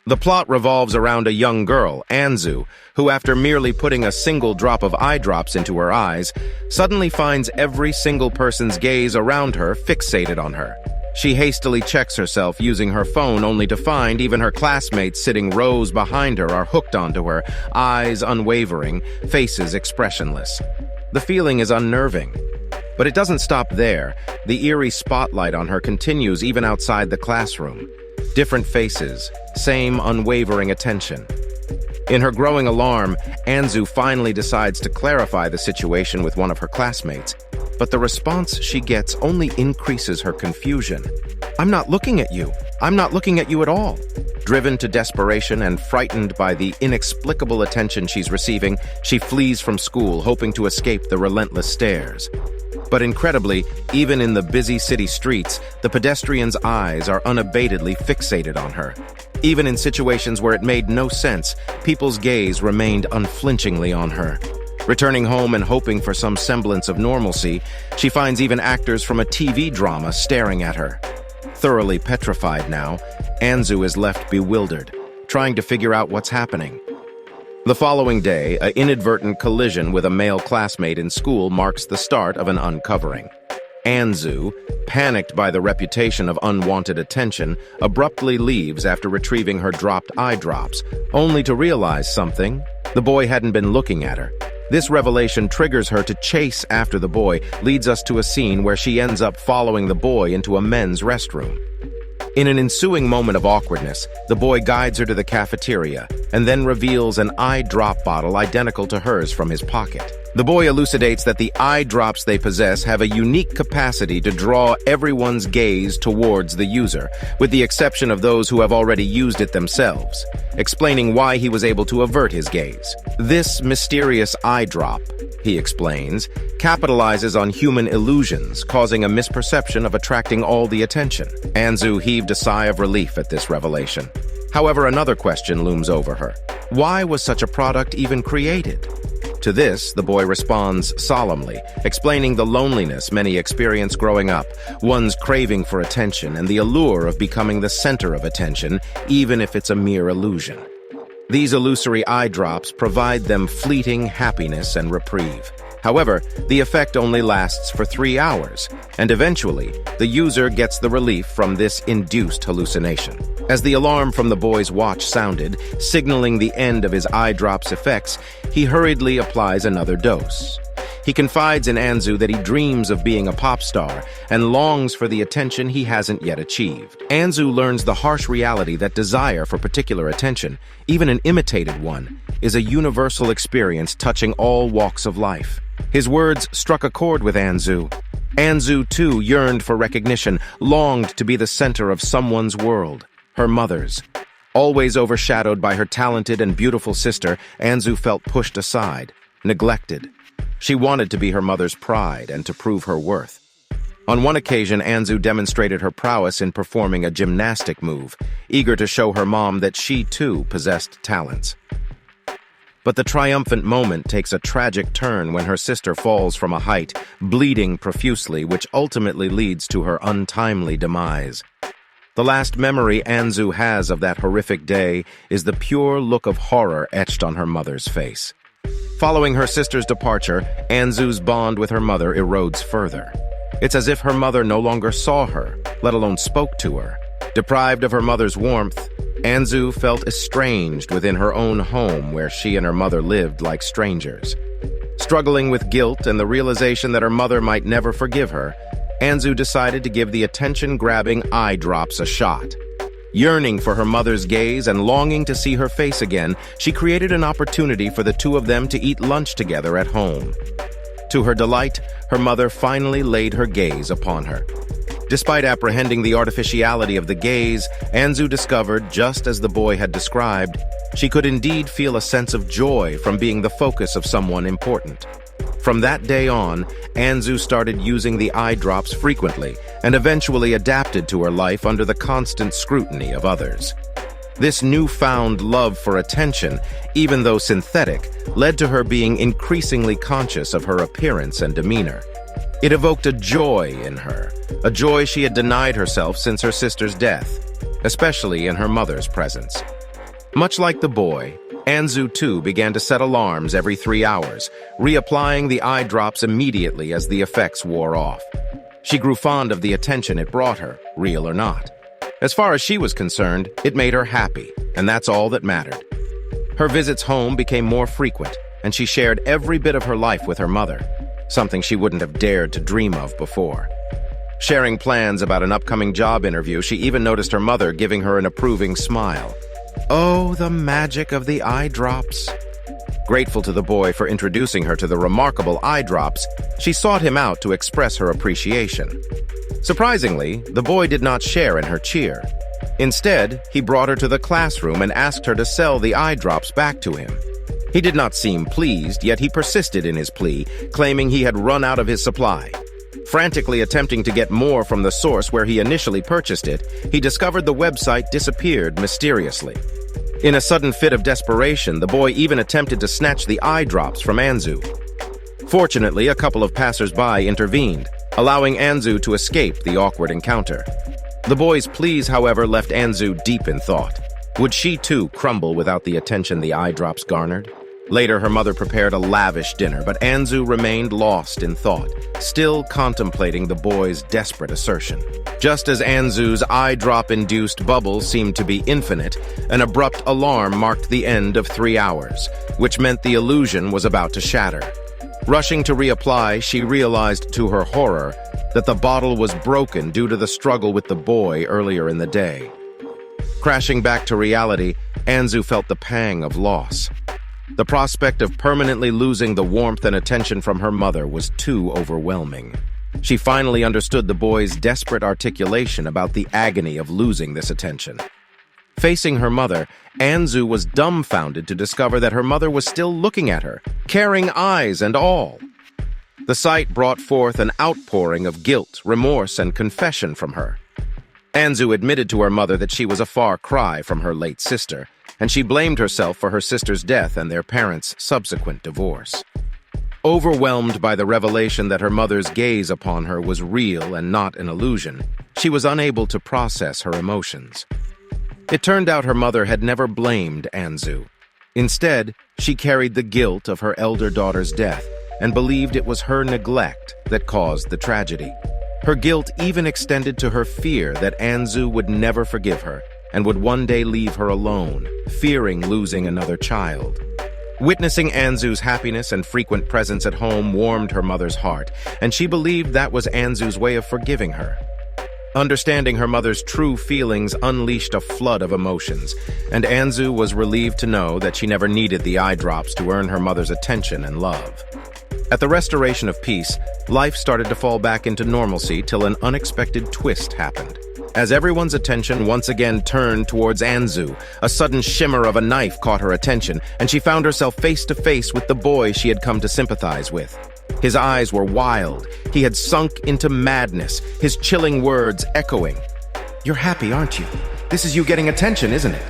The plot revolves around a young girl, Anzu, who after merely putting a single drop of eye drops into her eyes, suddenly finds every single person's gaze around her fixated on her. She hastily checks herself using her phone only to find even her classmates sitting rows behind her are hooked onto her, eyes unwavering, faces expressionless. The feeling is unnerving. But it doesn't stop there. The eerie spotlight on her continues even outside the classroom. Different faces, same unwavering attention. In her growing alarm, Anzu finally decides to clarify the situation with one of her classmates, but the response she gets only increases her confusion. "I'm not looking at you. I'm not looking at you at all." Driven to desperation and frightened by the inexplicable attention she's receiving, she flees from school, hoping to escape the relentless stares. But incredibly, even in the busy city streets, the pedestrians' eyes are unabatedly fixated on her. Even in situations where it made no sense, people's gaze remained unflinchingly on her. Returning home and hoping for some semblance of normalcy, she finds even actors from a TV drama staring at her. Thoroughly petrified now, Anzu is left bewildered, trying to figure out what's happening. The following day, an inadvertent collision with a male classmate in school marks the start of an uncovering. Anzu, panicked by the reputation of unwanted attention, abruptly leaves after retrieving her dropped eye drops, only to realize something: the boy hadn't been looking at her. This revelation triggers her to chase after the boy, leads us to a scene where she ends up following the boy into a men's restroom. In an ensuing moment of awkwardness, the boy guides her to the cafeteria and then reveals an eye drop bottle identical to hers from his pocket. The boy elucidates that the eye drops they possess have a unique capacity to draw everyone's gaze towards the user, with the exception of those who have already used it themselves, explaining why he was able to avert his gaze. This mysterious eye drop, he explains, capitalizes on human illusions, causing a misperception of attracting all the attention. Anzu heaved a sigh of relief at this revelation. However, another question looms over her. Why was such a product even created? To this, the boy responds solemnly, explaining the loneliness many experience growing up, one's craving for attention, and the allure of becoming the center of attention, even if it's a mere illusion. These illusory eye drops provide them fleeting happiness and reprieve. However, the effect only lasts for 3 hours, and eventually, the user gets the relief from this induced hallucination. As the alarm from the boy's watch sounded, signaling the end of his eye drop's effects, he hurriedly applies another dose. He confides in Anzu that he dreams of being a pop star and longs for the attention he hasn't yet achieved. Anzu learns the harsh reality that desire for particular attention, even an imitated one, is a universal experience touching all walks of life. His words struck a chord with Anzu. Anzu, too, yearned for recognition, longed to be the center of someone's world, her mother's. Always overshadowed by her talented and beautiful sister, Anzu felt pushed aside, neglected. She wanted to be her mother's pride and to prove her worth. On one occasion, Anzu demonstrated her prowess in performing a gymnastic move, eager to show her mom that she, too, possessed talents. But the triumphant moment takes a tragic turn when her sister falls from a height, bleeding profusely, which ultimately leads to her untimely demise. The last memory Anzu has of that horrific day is the pure look of horror etched on her mother's face. Following her sister's departure, Anzu's bond with her mother erodes further. It's as if her mother no longer saw her, let alone spoke to her. Deprived of her mother's warmth, Anzu felt estranged within her own home where she and her mother lived like strangers. Struggling with guilt and the realization that her mother might never forgive her, Anzu decided to give the attention-grabbing eye drops a shot. Yearning for her mother's gaze and longing to see her face again, she created an opportunity for the two of them to eat lunch together at home. To her delight, her mother finally laid her gaze upon her. Despite apprehending the artificiality of the gaze, Anzu discovered, just as the boy had described, she could indeed feel a sense of joy from being the focus of someone important. From that day on, Anzu started using the eye drops frequently and eventually adapted to her life under the constant scrutiny of others. This newfound love for attention, even though synthetic, led to her being increasingly conscious of her appearance and demeanor. It evoked a joy in her, a joy she had denied herself since her sister's death, especially in her mother's presence. Much like the boy, Anzu too began to set alarms every 3 hours, reapplying the eye drops immediately as the effects wore off. She grew fond of the attention it brought her, real or not. As far as she was concerned, it made her happy, and that's all that mattered. Her visits home became more frequent, and she shared every bit of her life with her mother, something she wouldn't have dared to dream of before. Sharing plans about an upcoming job interview, she even noticed her mother giving her an approving smile. Oh, the magic of the eye drops. Grateful to the boy for introducing her to the remarkable eye drops, she sought him out to express her appreciation. Surprisingly, the boy did not share in her cheer. Instead, he brought her to the classroom and asked her to sell the eye drops back to him. He did not seem pleased, yet he persisted in his plea, claiming he had run out of his supply. Frantically attempting to get more from the source where he initially purchased it, he discovered the website disappeared mysteriously. In a sudden fit of desperation, the boy even attempted to snatch the eye drops from Anzu. Fortunately, a couple of passers-by intervened, allowing Anzu to escape the awkward encounter. The boy's pleas, however, left Anzu deep in thought. Would she too crumble without the attention the eye drops garnered? Later, her mother prepared a lavish dinner, but Anzu remained lost in thought, still contemplating the boy's desperate assertion. Just as Anzu's eye drop-induced bubble seemed to be infinite, an abrupt alarm marked the end of 3 hours, which meant the illusion was about to shatter. Rushing to reapply, she realized to her horror that the bottle was broken due to the struggle with the boy earlier in the day. Crashing back to reality, Anzu felt the pang of loss. The prospect of permanently losing the warmth and attention from her mother was too overwhelming. She finally understood the boy's desperate articulation about the agony of losing this attention. Facing her mother, Anzu was dumbfounded to discover that her mother was still looking at her, caring eyes and all. The sight brought forth an outpouring of guilt, remorse, and confession from her. Anzu admitted to her mother that she was a far cry from her late sister, and she blamed herself for her sister's death and their parents' subsequent divorce. Overwhelmed by the revelation that her mother's gaze upon her was real and not an illusion, she was unable to process her emotions. It turned out her mother had never blamed Anzu. Instead, she carried the guilt of her elder daughter's death and believed it was her neglect that caused the tragedy. Her guilt even extended to her fear that Anzu would never forgive her and would one day leave her alone, fearing losing another child. Witnessing Anzu's happiness and frequent presence at home warmed her mother's heart, and she believed that was Anzu's way of forgiving her. Understanding her mother's true feelings unleashed a flood of emotions, and Anzu was relieved to know that she never needed the eye drops to earn her mother's attention and love. At the restoration of peace, life started to fall back into normalcy till an unexpected twist happened. As everyone's attention once again turned towards Anzu, a sudden shimmer of a knife caught her attention, and she found herself face to face with the boy she had come to sympathize with. His eyes were wild. He had sunk into madness, his chilling words echoing. "You're happy, aren't you? This is you getting attention, isn't it?"